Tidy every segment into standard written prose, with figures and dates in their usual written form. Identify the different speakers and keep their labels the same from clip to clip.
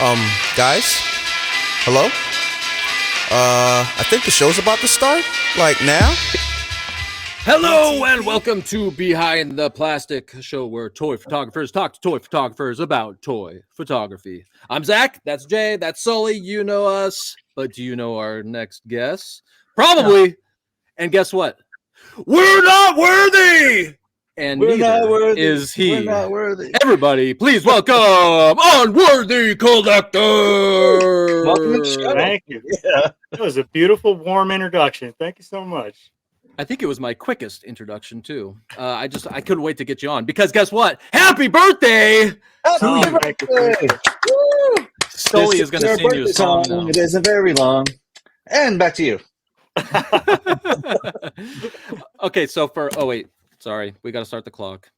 Speaker 1: Guys, hello? I think the show's about to start. Like now?
Speaker 2: Hello and welcome to Behind the Plastic, a show where toy photographers talk to toy photographers about toy photography. I'm Zach, that's Jay, that's Sully, you know us, but do you know our next guest? Probably. No. And guess what? We're not worthy! And
Speaker 3: We're
Speaker 2: neither
Speaker 3: not worthy.
Speaker 2: is he.
Speaker 3: We're not worthy.
Speaker 2: Everybody, please welcome Unworthycollector!
Speaker 3: Welcome to the show.
Speaker 4: Thank you.
Speaker 3: Yeah.
Speaker 4: That was a beautiful, warm introduction. Thank you so much.
Speaker 2: I think it was my quickest introduction too. I couldn't wait to get you on because guess what? Happy birthday!
Speaker 3: Happy birthday!
Speaker 2: Sully is going to sing you a song now.
Speaker 3: It isn't very long. And back to you.
Speaker 2: Okay, so sorry, we got to start the clock.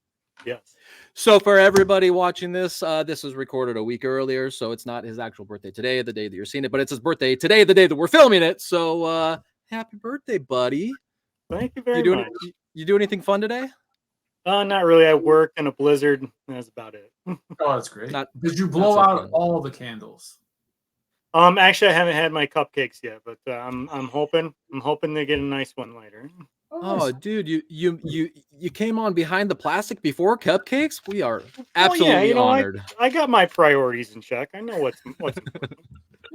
Speaker 4: Yes.
Speaker 2: So for everybody watching this, this was recorded a week earlier, so it's not his actual birthday today, the day that you're seeing it, but it's his birthday today, the day that we're filming it. So happy birthday, buddy!
Speaker 4: Thank you very much.
Speaker 2: You do anything fun today?
Speaker 4: Not really. I worked in a blizzard. That's about it.
Speaker 5: Oh, that's great. Did you blow out all the candles?
Speaker 4: Actually, I haven't had my cupcakes yet, but I'm hoping to get a nice one later.
Speaker 2: Oh, dude, you came on Behind the Plastic before cupcakes? We are absolutely honored.
Speaker 4: I got my priorities in check. I know what's important.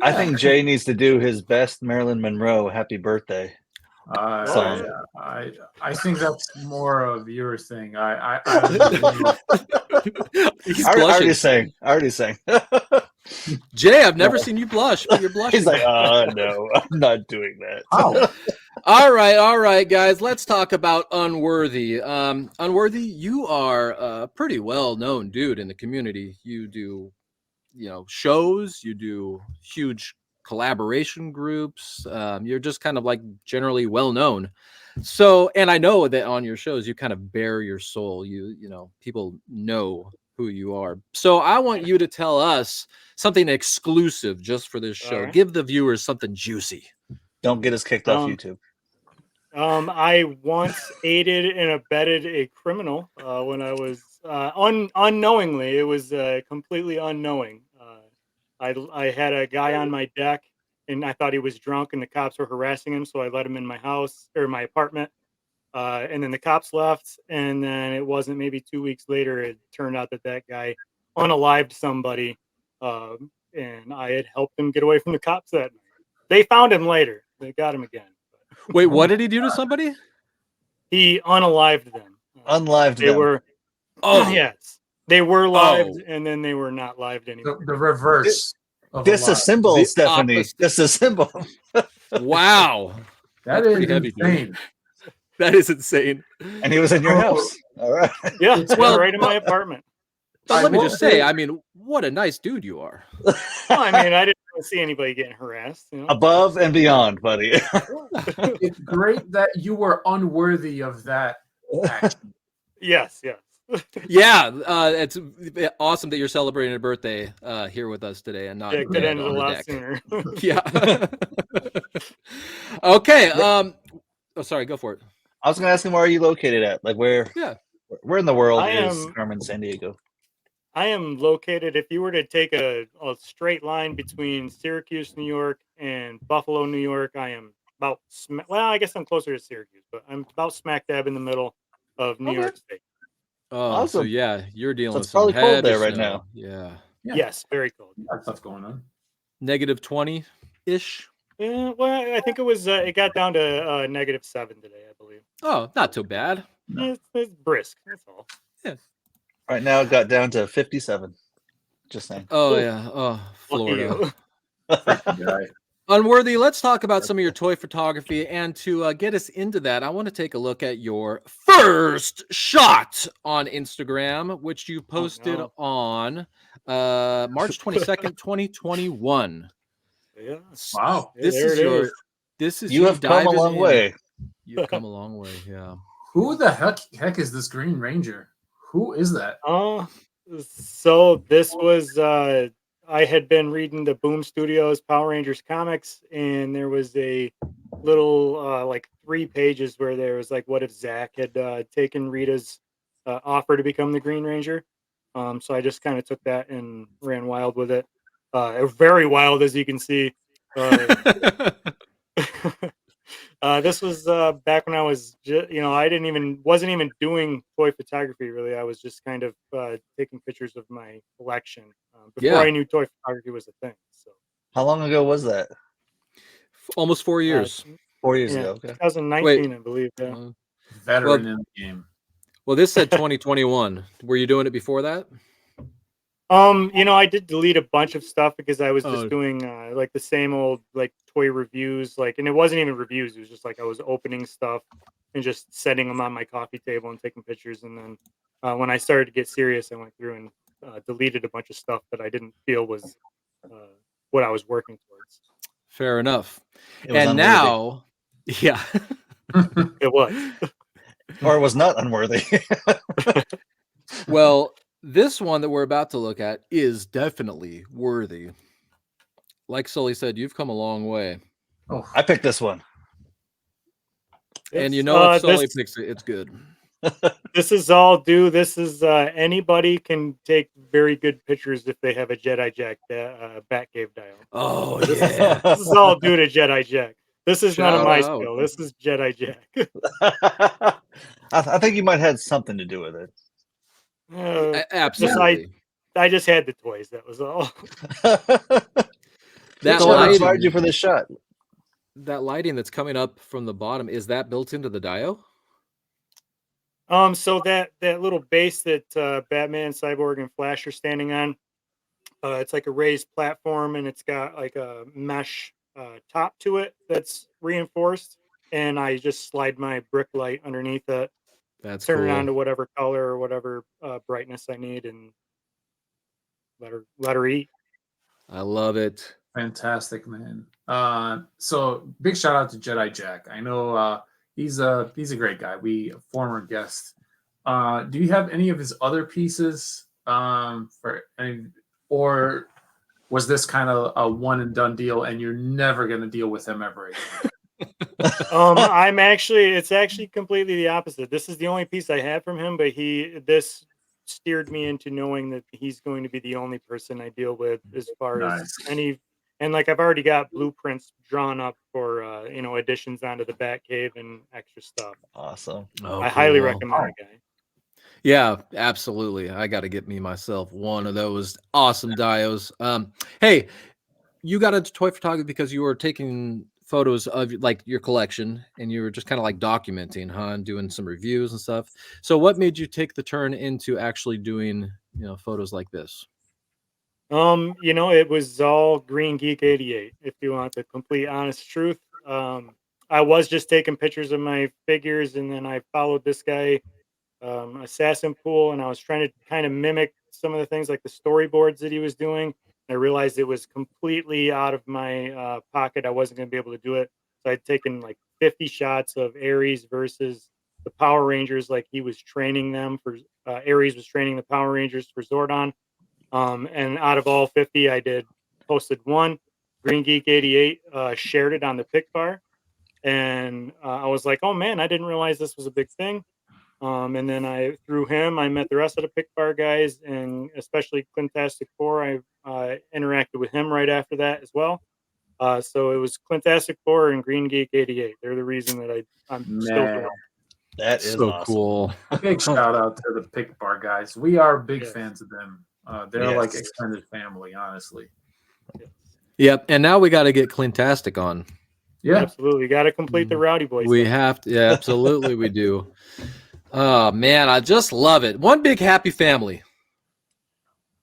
Speaker 3: I think Jay needs to do his best Marilyn Monroe happy birthday.
Speaker 5: I think that's more of your thing.
Speaker 2: He's
Speaker 3: I already
Speaker 2: blushing.
Speaker 3: sang.
Speaker 2: Jay, I've never seen you blush, but you're blushing.
Speaker 3: He's like, no, I'm not doing that.
Speaker 5: Oh.
Speaker 2: All right, guys. Let's talk about Unworthy. Unworthy, you are a pretty well-known dude in the community. You do, shows. You do huge collaboration groups. You're just kind of like generally well-known. So, and I know that on your shows you kind of bare your soul. People know who you are. So I want you to tell us something exclusive just for this show. Right. Give the viewers something juicy.
Speaker 3: Don't get us kicked off YouTube.
Speaker 4: I once aided and abetted a criminal when I was unknowingly. It was completely unknowing. I had a guy on my deck, and I thought he was drunk, and the cops were harassing him, so I let him in my house or my apartment. And then the cops left, and then it wasn't maybe 2 weeks later, it turned out that guy unalived somebody, and I had helped him get away from the cops that night. They found him later. They got him again.
Speaker 2: Wait, what did he do to somebody?
Speaker 4: He unalived them.
Speaker 3: Unlived them.
Speaker 4: They were, yes. They were lived, and then they were not lived anymore.
Speaker 5: The reverse.
Speaker 3: Disassemble, Stephanie. Disassemble.
Speaker 2: Wow.
Speaker 5: That is insane.
Speaker 2: That is insane.
Speaker 3: And he was in your house. All right.
Speaker 4: Yeah, right in my apartment.
Speaker 2: But let me just say, what a nice dude you are.
Speaker 4: Well, I didn't see anybody getting harassed.
Speaker 3: Above and beyond, buddy.
Speaker 5: It's great that you were unworthy of that action.
Speaker 4: Yes.
Speaker 2: Yeah, it's awesome that you're celebrating a birthday here with us today and not
Speaker 4: could end a lot sooner.
Speaker 2: Yeah. Okay. Sorry, go for it.
Speaker 3: I was going to ask him, where are you located at? Like where in the world is Carmen San Diego?
Speaker 4: I am located, if you were to take a straight line between Syracuse, New York and Buffalo, New York, I am about, I guess I'm closer to Syracuse, but I'm about smack dab in the middle of New York State.
Speaker 2: Oh,
Speaker 3: awesome.
Speaker 2: So yeah, you're dealing with
Speaker 3: probably
Speaker 2: some
Speaker 3: cold there
Speaker 2: heavy
Speaker 3: right
Speaker 2: snow.
Speaker 3: now.
Speaker 2: Yeah.
Speaker 4: Yes, very cold.
Speaker 5: That's stuff going on.
Speaker 2: Negative 20-ish.
Speaker 4: Yeah, well, I think it was. It got down to -7 today, I believe.
Speaker 2: Oh, not too bad.
Speaker 4: No. It's brisk. That's all.
Speaker 2: Yeah.
Speaker 3: Right now, it got down to 57. Just saying.
Speaker 2: Oh yeah. Oh, Florida. Unworthy, let's talk about some of your toy photography. And to get us into that, I want to take a look at your first shot on Instagram, which you posted on March 22nd, 2021.
Speaker 4: Yes.
Speaker 5: Wow.
Speaker 2: This is
Speaker 3: you have come a long way.
Speaker 2: You've come a long way, yeah.
Speaker 5: Who the heck is this Green Ranger? Who is that?
Speaker 4: So this was I had been reading the Boom Studios Power Rangers comics, and there was a little like 3 pages where there was like, what if Zach had taken Rita's offer to become the Green Ranger? So I just kind of took that and ran wild with it. very wild, as you can see. This was back when I was, I wasn't even doing toy photography really. I was just kind of taking pictures of my collection before I knew toy photography was a thing. So,
Speaker 3: how long ago was that?
Speaker 2: Almost 4 years.
Speaker 3: 4 years ago. Okay.
Speaker 4: 2019, I believe. Yeah.
Speaker 5: Veteran in the game.
Speaker 2: Well, this said 2021. Were you doing it before that?
Speaker 4: I did delete a bunch of stuff because I was just doing like the same old like toy reviews, and it wasn't even reviews. It was just like I was opening stuff and just setting them on my coffee table and taking pictures. And then when I started to get serious, I went through and deleted a bunch of stuff that I didn't feel was what I was working towards.
Speaker 2: Fair enough. And now, yeah,
Speaker 4: it was,
Speaker 3: or it was not unworthy.
Speaker 2: Well, this one that we're about to look at is definitely worthy. Like Sully said, you've come a long way.
Speaker 3: Oh, I picked this one.
Speaker 2: And if Sully picks it, it's good.
Speaker 4: This is all due. This is anybody can take very good pictures if they have a Jedi Jack Batcave dial.
Speaker 2: Oh, yeah.
Speaker 4: This is all due to Jedi Jack. This is not a my skill. This is Jedi Jack.
Speaker 3: I think you might have had something to do with it.
Speaker 2: Absolutely.
Speaker 4: I just had the toys. That was all.
Speaker 3: That's what inspired you for this shot.
Speaker 2: That lighting that's coming up from the bottom, is that built into the dio?
Speaker 4: So that little base that Batman, Cyborg, and Flash are standing on, it's like a raised platform, and it's got like a mesh top to it that's reinforced, and I just slide my brick light underneath it.
Speaker 2: That's
Speaker 4: turn
Speaker 2: cool.
Speaker 4: it on to whatever color or whatever brightness I need, and let her eat.
Speaker 2: I love it.
Speaker 5: Fantastic, man. So big shout out to Jedi Jack. I know he's a great guy. A former guest. Do you have any of his other pieces or was this kind of a one and done deal and you're never going to deal with him ever again?
Speaker 4: It's actually completely the opposite. This is the only piece I have from him, but this steered me into knowing that he's going to be the only person I deal with as far as any. And like I've already got blueprints drawn up for additions onto the Batcave and extra stuff.
Speaker 3: Awesome.
Speaker 2: Oh,
Speaker 4: I highly recommend the guy.
Speaker 2: Yeah, absolutely. I got to get me myself one of those awesome dios. Hey, you got into toy photography because you were taking photos of like your collection and you were just kind of like documenting, and doing some reviews and stuff. So what made you take the turn into actually doing, photos like this?
Speaker 4: It was all Green Geek 88, if you want the complete honest truth. I was just taking pictures of my figures, and then I followed this guy, Assassin Pool, and I was trying to kind of mimic some of the things like the storyboards that he was doing. I realized it was completely out of my pocket. I wasn't going to be able to do it. So I'd taken like 50 shots of Ares versus the Power Rangers, like he was training them for, Ares was training the Power Rangers for Zordon. And out of all 50, I posted one. Green Geek 88 shared it on the pick bar. And I was like, oh man, I didn't realize this was a big thing. And then through him, I met the rest of the pick bar guys, and especially Clintastic 4. I interacted with him right after that as well. So it was Clintastic 4 and Green Geek 88. They're the reason that I'm still doing it.
Speaker 3: That is
Speaker 2: so
Speaker 3: awesome.
Speaker 2: Cool.
Speaker 5: Big shout out to the pick bar guys. We are big fans of them. They're like extended family, honestly.
Speaker 2: Yep. And now we got to get Clintastic on.
Speaker 4: Yeah, absolutely. Got to complete the Rowdy Boys.
Speaker 2: We have to. Yeah, absolutely, we do. Oh man, I just love it. One big happy family.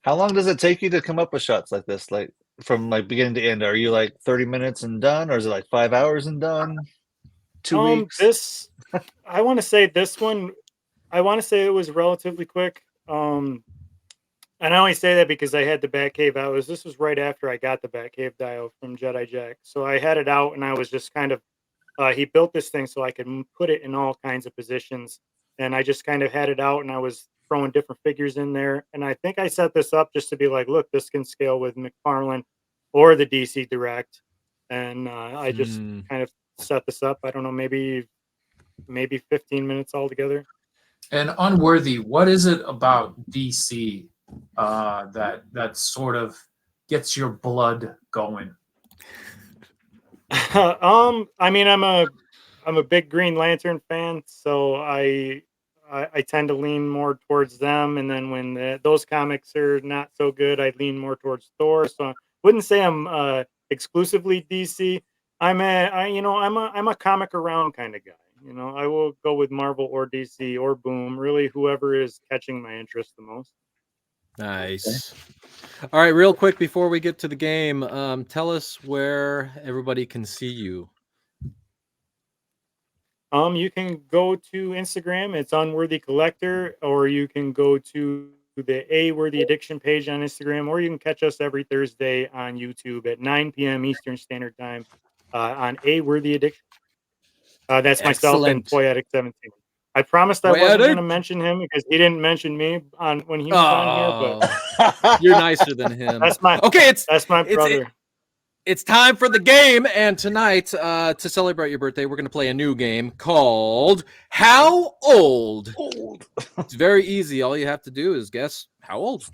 Speaker 3: How long does it take you to come up with shots like this? Like from like beginning to end? Are you like 30 minutes and done, or is it like 5 hours and done? 2 weeks?
Speaker 4: I want to say this one. I want to say it was relatively quick. And I only say that because I had the Batcave out. This was right after I got the Batcave dial from Jedi Jack. So I had it out, and I was just kind of, he built this thing so I could put it in all kinds of positions. And I just kind of had it out, and I was throwing different figures in there. And I think I set this up just to be like, look, this can scale with McFarlane or the DC Direct. And I just kind of set this up. I don't know, maybe 15 minutes altogether.
Speaker 5: And Unworthy, what is it about DC that sort of gets your blood going?
Speaker 4: I mean, I'm a big Green Lantern fan, so I tend to lean more towards them. And then when those comics are not so good, I lean more towards Thor. So I wouldn't say I'm exclusively DC. I'm a comic around kind of guy. You know, I will go with Marvel or DC or Boom, really whoever is catching my interest the most.
Speaker 2: Nice. All right, real quick before we get to the game, tell us where everybody can see you.
Speaker 4: You can go to Instagram, it's Unworthycollector, or you can go to the A Worthy Addiction page on Instagram, or you can catch us every Thursday on YouTube at 9 p.m. Eastern Standard Time on A Worthy Addiction. That's myself and
Speaker 2: Excellent.
Speaker 4: Poetic 17. I promised I wasn't going to mention him because he didn't mention me when he was on here, but
Speaker 2: you're nicer than him.
Speaker 4: That's my brother.
Speaker 2: It's time for the game, and tonight, to celebrate your birthday, we're going to play a new game called How Old? It's very easy. All you have to do is guess how old.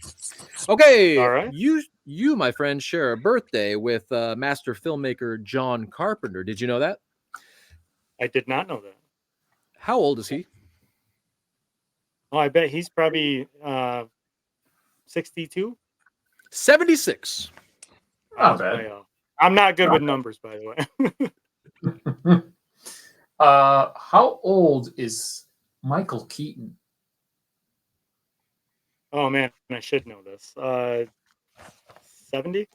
Speaker 2: Okay,
Speaker 4: all right.
Speaker 2: You, my friend, share a birthday with master filmmaker John Carpenter. Did you know that?
Speaker 4: I did not know that.
Speaker 2: How old is he?
Speaker 4: Oh, I bet he's probably 62?
Speaker 2: 76.
Speaker 5: Not bad.
Speaker 4: I'm not good with numbers, by the
Speaker 5: way. How old is Michael Keaton?
Speaker 4: Oh, man, I should know this. 70?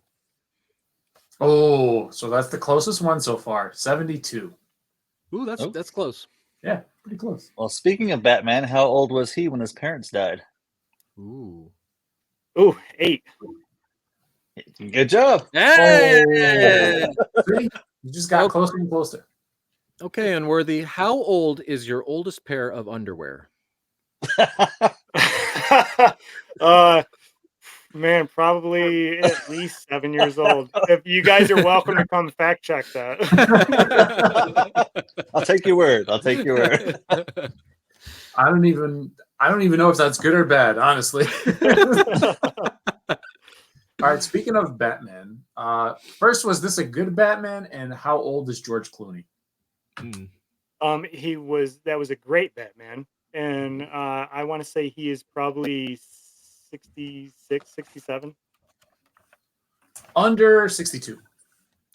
Speaker 5: Oh, so that's the closest one so far. 72.
Speaker 2: Ooh, that's close.
Speaker 5: Yeah, pretty close.
Speaker 3: Well, speaking of Batman, how old was he when his parents died?
Speaker 2: Ooh,
Speaker 4: 8.
Speaker 3: Good job.
Speaker 2: Hey!
Speaker 5: You just got closer and closer.
Speaker 2: Okay, Unworthy, how old is your oldest pair of underwear?
Speaker 4: Man, probably at least 7 years old. If you guys are welcome to come fact check that.
Speaker 3: I'll take your word.
Speaker 5: I don't even know if that's good or bad, honestly. All right, speaking of Batman, first, was this a good Batman, and how old is George Clooney?
Speaker 4: That was a great Batman, and I want to say he is probably 66, 67.
Speaker 5: Under 62.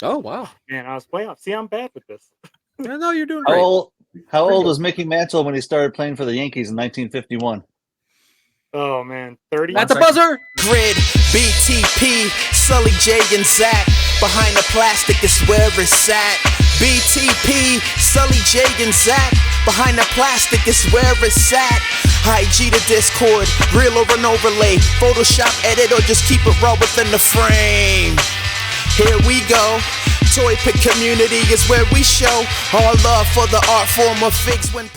Speaker 2: Oh, wow.
Speaker 4: Man, I was way off. See, I'm bad with this.
Speaker 2: No, you're doing great.
Speaker 3: How old was Mickey Mantle when he started playing for the Yankees in 1951?
Speaker 4: Oh, man, 30?
Speaker 2: That's a buzzer!
Speaker 1: Grid, BTP, Sully J and Zach. Behind the plastic is where it's at. BTP, Sully J and Zach. Behind the plastic is where it's at. IG to Discord, real over and overlay. Photoshop, edit, or just keep it raw within the frame. Here we go. Toy Pick community is where we show our love for the art form of figs when